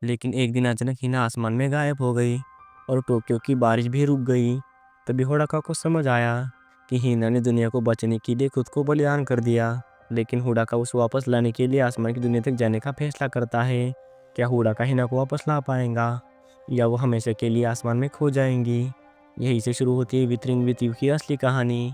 लेकिन एक दिन अचानक हिना आसमान में गायब हो गई और टोक्यो की बारिश भी रुक गई। तभी हुडाका को समझ आया कि हिना ने दुनिया को बचाने के लिए खुद को बलिदान कर दिया। लेकिन हुडाका उसे वापस लाने के लिए आसमान की दुनिया तक जाने का फैसला करता है। क्या हुडाका हिना को वापस ला पाएगा या वो हमेशा के लिए आसमान में खो जाएंगी? यही से शुरू होती है वितरिंग विथ यू की असली कहानी।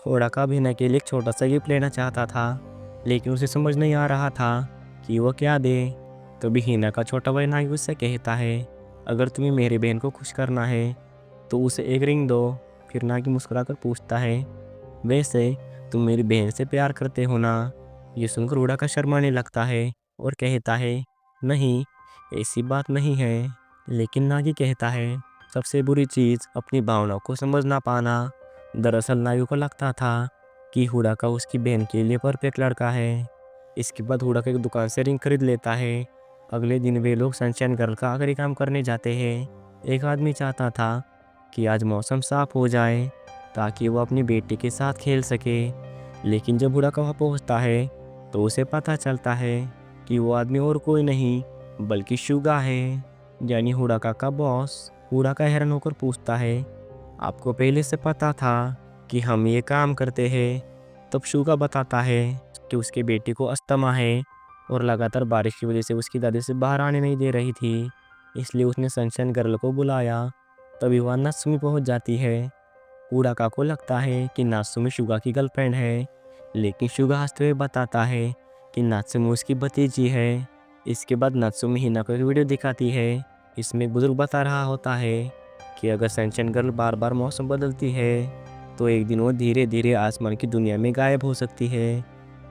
हुडाका भी हिना के लिए एक छोटा सा गिफ्ट लेना चाहता था, लेकिन उसे समझ नहीं आ रहा था कि वो क्या दे। तभी हिना का छोटा भाई नागी उससे कहता है, अगर तुम्हें मेरी बहन को खुश करना है तो उसे एक रिंग दो। फिर नागी मुस्कुराकर पूछता है, वैसे तुम मेरी बहन से प्यार करते हो ना? ये सुनकर हुडाका शर्माने लगता है और कहता है, नहीं, ऐसी बात नहीं है। लेकिन नागी कहता है, सबसे बुरी चीज़ अपनी भावनाओं को समझ ना पाना। दरअसल नागी को लगता था कि हुडाका उसकी बहन के लिए परफेक्ट लड़का है। इसके बाद हुडाका एक दुकान से रिंग खरीद लेता है। अगले दिन वे लोग सनशाइन गर्ल का आखिरी काम करने जाते हैं। एक आदमी चाहता था कि आज मौसम साफ हो जाए ताकि वो अपनी बेटी के साथ खेल सके। लेकिन जब हुडाका वहाँ पहुँचता है तो उसे पता चलता है कि वो आदमी और कोई नहीं बल्कि शुगा है, यानी हुडाका का बॉस। हुडाका हैरान होकर पूछता है, आपको पहले से पता था कि हम ये काम करते हैं? तब शुगा बताता है कि उसके बेटी को अस्थमा है और लगातार बारिश की वजह से उसकी दादी से बाहर आने नहीं दे रही थी, इसलिए उसने सनशाइन गर्ल को बुलाया। तभी वह नात्सुमी पहुंच जाती है। हुडाका को लगता है कि नात्सुमी शुगा की गर्लफ्रेंड है, लेकिन शुगा हंसते हुए बताता है कि नात्सुमी उसकी भतीजी है। इसके बाद नात्सुमी हिना को एक वीडियो दिखाती है। इसमें एक बुजुर्ग बता रहा होता है कि अगर सनशाइन गर्ल बार बार मौसम बदलती है तो एक दिन वो धीरे धीरे आसमान की दुनिया में गायब हो सकती है।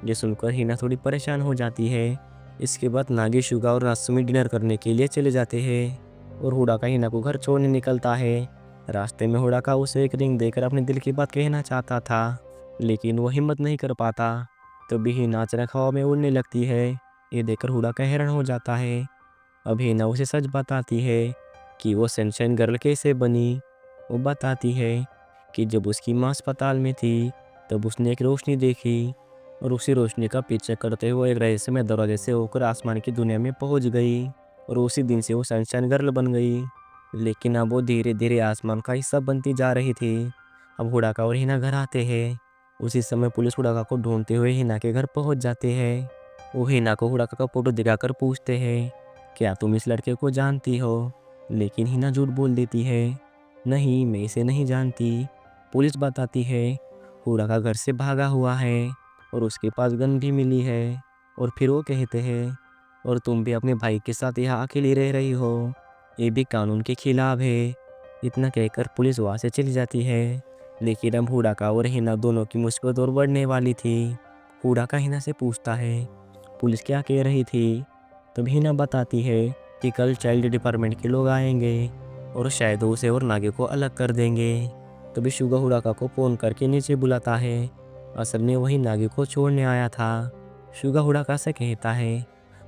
ये सुनकर हिना थोड़ी परेशान हो जाती है। इसके बाद नागी, शुगा और नात्सुमी डिनर करने के लिए चले जाते हैं और हुडाका हिना को घर छोड़ने निकलता है। रास्ते में हुडाका उसे एक रिंग देकर अपने दिल की बात कहना चाहता था, लेकिन वो हिम्मत नहीं कर पाता। तभी हिना अचानक हवा में उड़ने लगती है। ये देखकर हुडाका हैरान हो जाता है। अब हिना उसे सच बताती है कि वो सनशाइन गर्ल कैसे बनी। वो बताती है कि जब उसकी माँ अस्पताल में थी तब उसने एक रोशनी देखी और उसी रोशनी का पीछा करते हुए एक रहस्यमय दरवाजे से होकर आसमान की दुनिया में पहुंच गई और उसी दिन से वो सनशाइन गर्ल बन गई। लेकिन अब वो धीरे धीरे आसमान का हिस्सा बनती जा रही थी। अब हुडाका और हिना घर आते हैं। उसी समय पुलिस हुडाका को ढूंढते हुए हिना के घर पहुंच जाते हैं। वो हिना को हुडाका का फोटो दिखाकर पूछते हैं, क्या तुम इस लड़के को जानती हो? लेकिन हिना झूठ बोल देती है, नहीं, मैं इसे नहीं जानती। पुलिस बताती है हुडाका घर से भागा हुआ है और उसके पास गन भी मिली है। और फिर वो कहते हैं, और तुम भी अपने भाई के साथ यहाँ अकेली रह रही हो, ये भी कानून के खिलाफ है। इतना कहकर पुलिस वहाँ से चली जाती है। लेकिन अब हुडाका और हिना दोनों की मुश्किल और बढ़ने वाली थी। हुडाका हिना से पूछता है, पुलिस क्या कह रही थी? तब हिना बताती है कि कल चाइल्ड डिपार्टमेंट के लोग आएंगे और शायद उसे और नागे को अलग कर देंगे। तभी शुगा हुडाका को फोन करके नीचे बुलाता है। असल में वही नागे को छोड़ने आया था। शुगा हुडाका से कहता है,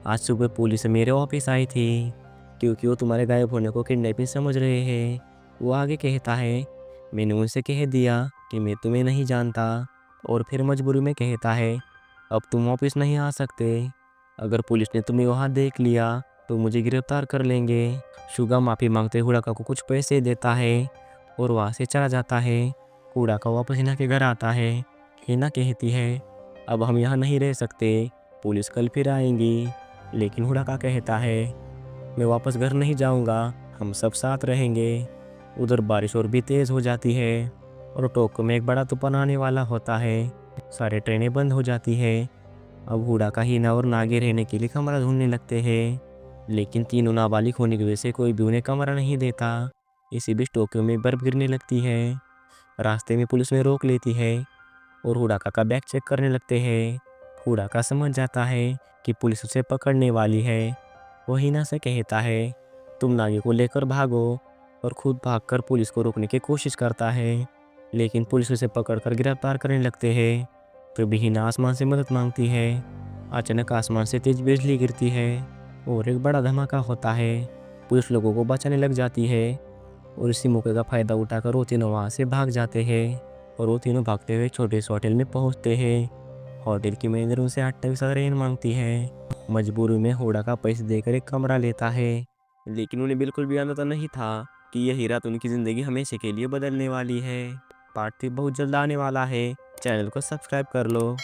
आज सुबह पुलिस मेरे ऑफिस आई थी क्योंकि वो तुम्हारे गायब होने को किडनैपिंग समझ रहे हैं। वो आगे कहता है, मैंने उनसे कह दिया कि मैं तुम्हें नहीं जानता। और फिर मजबूरी में कहता है, अब तुम ऑफिस नहीं आ सकते। अगर पुलिस ने तुम्हें वहाँ देख लिया तो मुझे गिरफ्तार कर लेंगे। शुगा माफ़ी मांगते हुडाका को कुछ पैसे देता है और वहाँ से चला जाता है। हुडाका वापस हिना के घर आता है। हिना कहती है, अब हम यहाँ नहीं रह सकते, पुलिस कल फिर आएंगी। लेकिन हुडाका कहता है, मैं वापस घर नहीं जाऊँगा, हम सब साथ रहेंगे। उधर बारिश और भी तेज़ हो जाती है और टोक्यो में एक बड़ा तूफान आने वाला होता है। सारे ट्रेनें बंद हो जाती है। अब हुडाका हिना और नागे रहने के लिए कमरा ढूंढने लगते हैं, लेकिन तीनों नाबालिग होने की वजह से कोई भी उन्हें कमरा नहीं देता। इसी बीच टोक्यो में बर्फ गिरने लगती है। रास्ते में पुलिस में रोक लेती है और हुडाका का बैग चेक करने लगते हैं। हुडाका समझ जाता है कि पुलिस उसे पकड़ने वाली है। वो हिना से कहता है, तुम नागे को लेकर भागो, और खुद भागकर पुलिस को रोकने की कोशिश करता है। लेकिन पुलिस उसे पकड़कर गिरफ्तार करने लगते हैं। तभी हिना आसमान से मदद मांगती है। अचानक आसमान से तेज बिजली गिरती है और एक बड़ा धमाका होता है। पुलिस लोगों को बचाने लग जाती है और इसी मौके का फायदा उठाकर वो तीनों वहाँ से भाग जाते हैं और वो तीनों भागते हुए छोटे से होटल में पहुँचते हैं। होटल की मैनेजर उनसे 28,000 येन मांगती है। मजबूरी में हुडा का पैसे देकर एक कमरा लेता है, लेकिन उन्हें बिल्कुल भी अंदाजा नहीं था कि यह हीरा उनकी जिंदगी हमेशा के लिए बदलने वाली है। पार्ट 3 बहुत जल्द आने वाला है। चैनल को सब्सक्राइब कर लो।